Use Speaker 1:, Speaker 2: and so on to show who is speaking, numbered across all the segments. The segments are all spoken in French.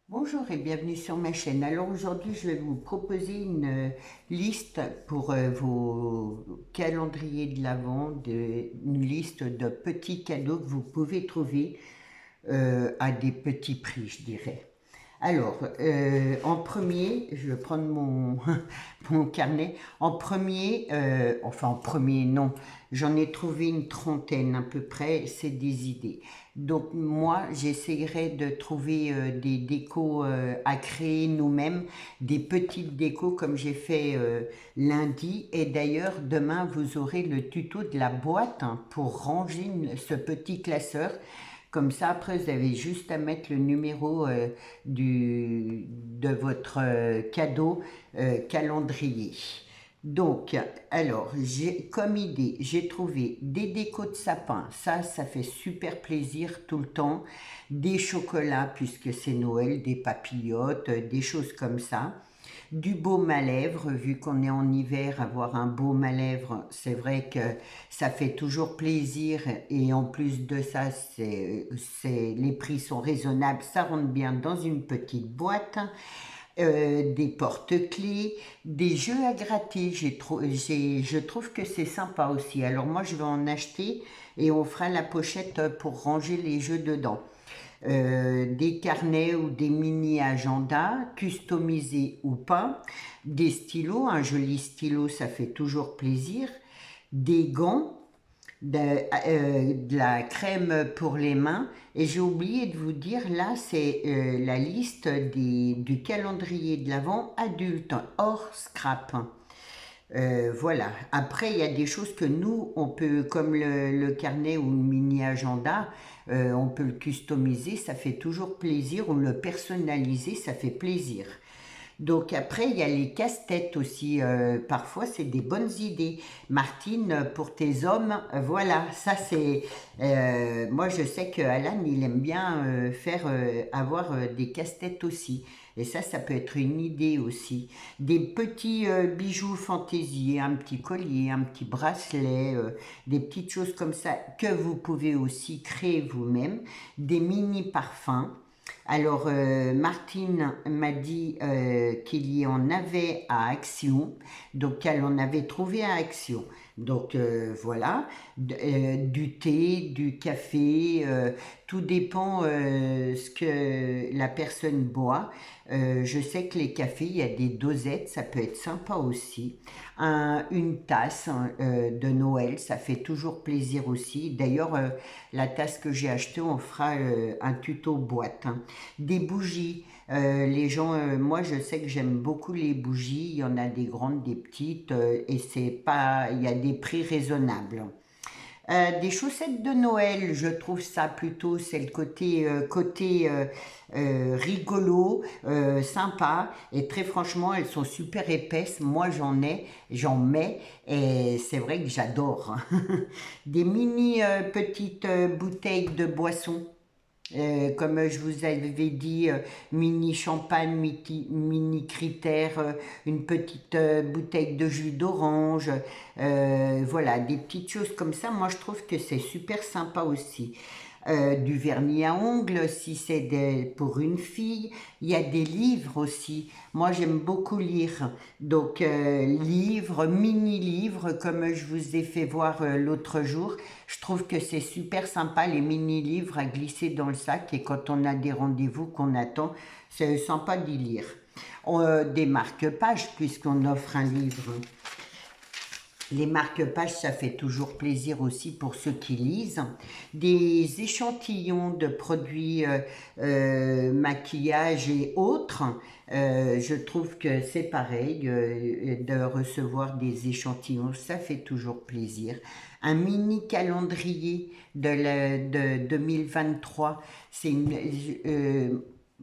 Speaker 1: Bonjour et bienvenue sur ma chaîne. Alors aujourd'hui, je vais vous proposer une liste pour vos calendriers de l'Avent, une liste de petits cadeaux que vous pouvez trouver à des petits prix, je dirais. Alors, en premier, je vais prendre mon, mon carnet. En premier, enfin en premier, non, j'en ai trouvé une trentaine à peu près, c'est des idées. Donc moi, j'essayerai de trouver des décos à créer nous-mêmes, des petites décos comme j'ai fait lundi. Et d'ailleurs, demain, vous aurez le tuto de la boîte pour ranger ce petit classeur. Comme ça, après, vous avez juste à mettre le numéro de votre cadeau calendrier. Donc, alors, comme idée, j'ai trouvé des décos de sapin. Ça fait super plaisir tout le temps. Des chocolats, puisque c'est Noël, des papillotes, des choses comme ça. Du baume à lèvres, vu qu'on est en hiver, avoir un baume à lèvres, c'est vrai que ça fait toujours plaisir et en plus de ça, les prix sont raisonnables, ça rentre bien dans une petite boîte. Des porte-clés, des jeux à gratter, je trouve que c'est sympa aussi. Alors moi je vais en acheter et on fera la pochette pour ranger les jeux dedans. Des carnets ou des mini-agendas, customisés ou pas, des stylos, un joli stylo ça fait toujours plaisir, des gants, de la crème pour les mains. Et j'ai oublié de vous dire, là, c'est la liste du calendrier de l'Avent adulte, hors scrap. Voilà. Après, il y a des choses que nous, on peut, comme le carnet ou le mini-agenda, on peut le customiser, ça fait toujours plaisir, ou le personnaliser, ça fait plaisir. Donc après, il y a les casse-têtes aussi. Parfois, c'est des bonnes idées. Martine, pour tes hommes, voilà, ça c'est... moi, je sais que Alan, il aime bien avoir des casse-têtes aussi. Et ça peut être une idée aussi. Des petits bijoux fantaisie, un petit collier, un petit bracelet, des petites choses comme ça que vous pouvez aussi créer vous-même. Des mini parfums. Alors, Martine m'a dit qu'il y en avait à Action, donc elle en avait trouvé à Action. Donc voilà, du thé, du café, tout dépend ce que la personne boit. Je sais que les cafés, il y a des dosettes, ça peut être sympa aussi. Une tasse de Noël, ça fait toujours plaisir aussi. D'ailleurs, la tasse que j'ai achetée, on fera un tuto boîte, hein. Des bougies. Les gens, moi je sais que j'aime beaucoup les bougies. Il y en a des grandes, des petites, et c'est pas, il y a des prix raisonnables. Des chaussettes de Noël, je trouve ça plutôt, c'est le côté rigolo, sympa, et très franchement, elles sont super épaisses. Moi, j'en mets, et c'est vrai que j'adore. Des mini petites bouteilles de boisson. Comme je vous avais dit, mini champagne, mini critère, une petite bouteille de jus d'orange, voilà, des petites choses comme ça. Moi, je trouve que c'est super sympa aussi. Du vernis à ongles, si c'est pour une fille. Il y a des livres aussi. Moi, j'aime beaucoup lire. Donc, livres, mini-livres, comme je vous ai fait voir l'autre jour. Je trouve que c'est super sympa, les mini-livres à glisser dans le sac. Et quand on a des rendez-vous qu'on attend, c'est sympa d'y lire. Des marque-pages, puisqu'on offre un livre. Les marque-pages, ça fait toujours plaisir aussi pour ceux qui lisent. Des échantillons de produits maquillage et autres. Je trouve que c'est pareil, de recevoir des échantillons, ça fait toujours plaisir. Un mini calendrier de 2023, c'est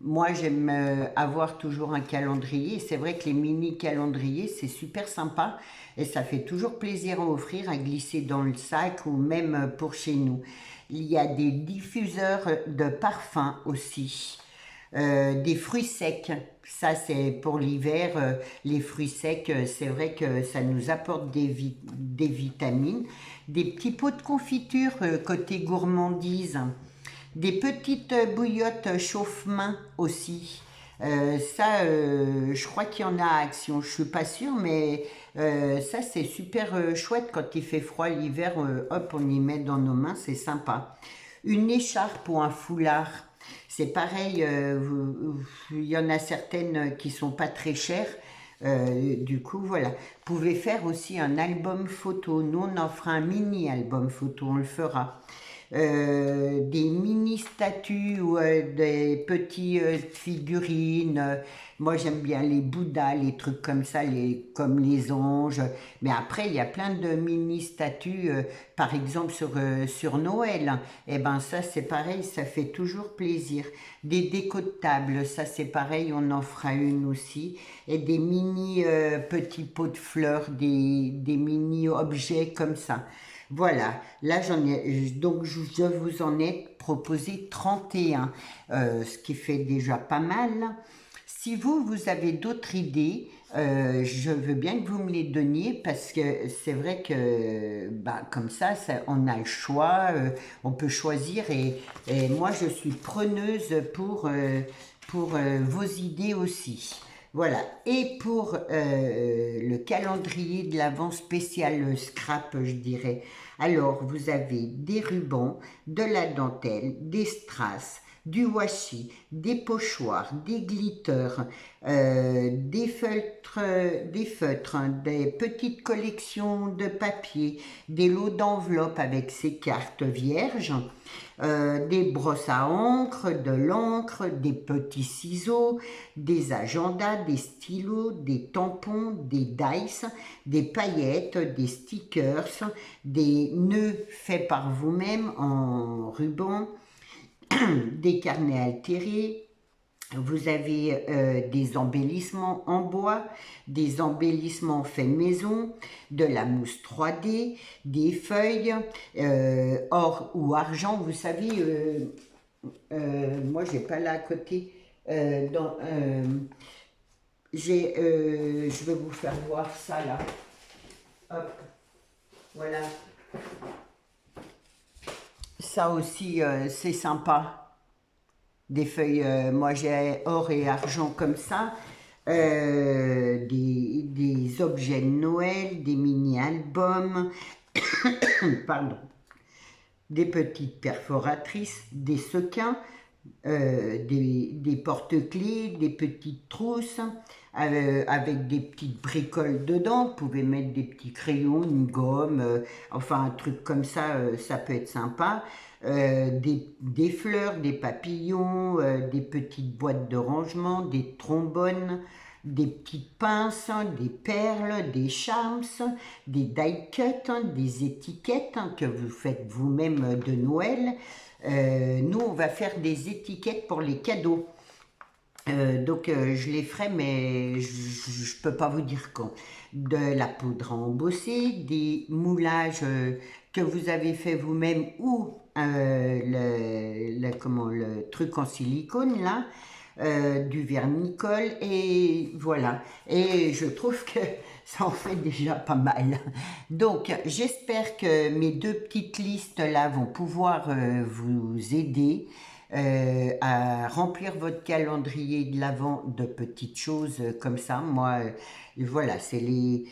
Speaker 1: moi, j'aime avoir toujours un calendrier. C'est vrai que les mini calendriers, c'est super sympa et ça fait toujours plaisir à offrir, à glisser dans le sac ou même pour chez nous. Il y a des diffuseurs de parfums aussi. Des fruits secs, ça c'est pour l'hiver. Les fruits secs, c'est vrai que ça nous apporte des vitamines. Des petits pots de confiture côté gourmandise. Des petites bouillottes chauffe-main aussi. Je crois qu'il y en a à Action, je suis pas sûre, mais ça c'est super chouette quand il fait froid l'hiver, hop, on y met dans nos mains, c'est sympa. Une écharpe ou un foulard, c'est pareil, il y en a certaines qui sont pas très chères. Du coup, voilà. Vous pouvez faire aussi un album photo. Nous, on en fera un mini album photo, on le fera. Des mini statues ou des petits figurines. Moi, j'aime bien les Bouddhas, les trucs comme ça, comme les anges. Mais après, il y a plein de mini statues, par exemple sur Noël. Et ben ça, c'est pareil, ça fait toujours plaisir. Des décos de table, ça c'est pareil, on en fera une aussi. Et des mini petits pots de fleurs, des mini objets comme ça. Voilà, là j'en ai, donc je vous en ai proposé 31, ce qui fait déjà pas mal. Si vous avez d'autres idées, je veux bien que vous me les donniez parce que c'est vrai que bah, comme ça, on a le choix, on peut choisir et moi je suis preneuse pour vos idées aussi. Voilà, et pour le calendrier de l'Avent spécial scrap, je dirais. Alors, vous avez des rubans, de la dentelle, des strass, du washi, des pochoirs, des glitters, des feutres, hein, des petites collections de papier, des lots d'enveloppes avec ces cartes vierges, des brosses à encre, de l'encre, des petits ciseaux, des agendas, des stylos, des tampons, des dice, des paillettes, des stickers, des nœuds faits par vous-même en ruban, des carnets altérés. Vous avez des embellissements en bois, des embellissements faits maison, de la mousse 3D, des feuilles, or ou argent. Vous savez, moi j'ai pas là à côté. Je vais vous faire voir ça là. Hop, voilà. Ça aussi, c'est sympa. Des feuilles, moi j'ai or et argent comme ça, des objets de Noël, des mini-albums, pardon, des petites perforatrices, des sequins, des porte-clés, des petites trousses, avec des petites bricoles dedans. Vous pouvez mettre des petits crayons, une gomme, enfin un truc comme ça, ça peut être sympa. Des fleurs, des papillons, des petites boîtes de rangement, des trombones, des petites pinces, des perles, des charms, des die cuts, des étiquettes que vous faites vous-même de Noël. Nous, on va faire des étiquettes pour les cadeaux. Donc je les ferai, mais je ne peux pas vous dire quand. De la poudre à embosser, des moulages que vous avez fait vous-même ou le truc en silicone là, du vernicole et voilà. Et je trouve que ça en fait déjà pas mal. Donc j'espère que mes deux petites listes là vont pouvoir vous aider à remplir votre calendrier de l'Avent de petites choses comme ça. Moi, voilà, c'est les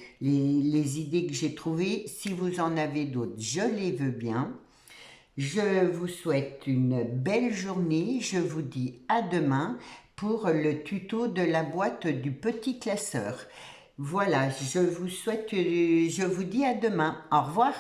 Speaker 1: idées que j'ai trouvées. Si vous en avez d'autres, je les veux bien. Je vous souhaite une belle journée. Je vous dis à demain pour le tuto de la boîte du petit classeur. Voilà, je vous dis à demain. Au revoir.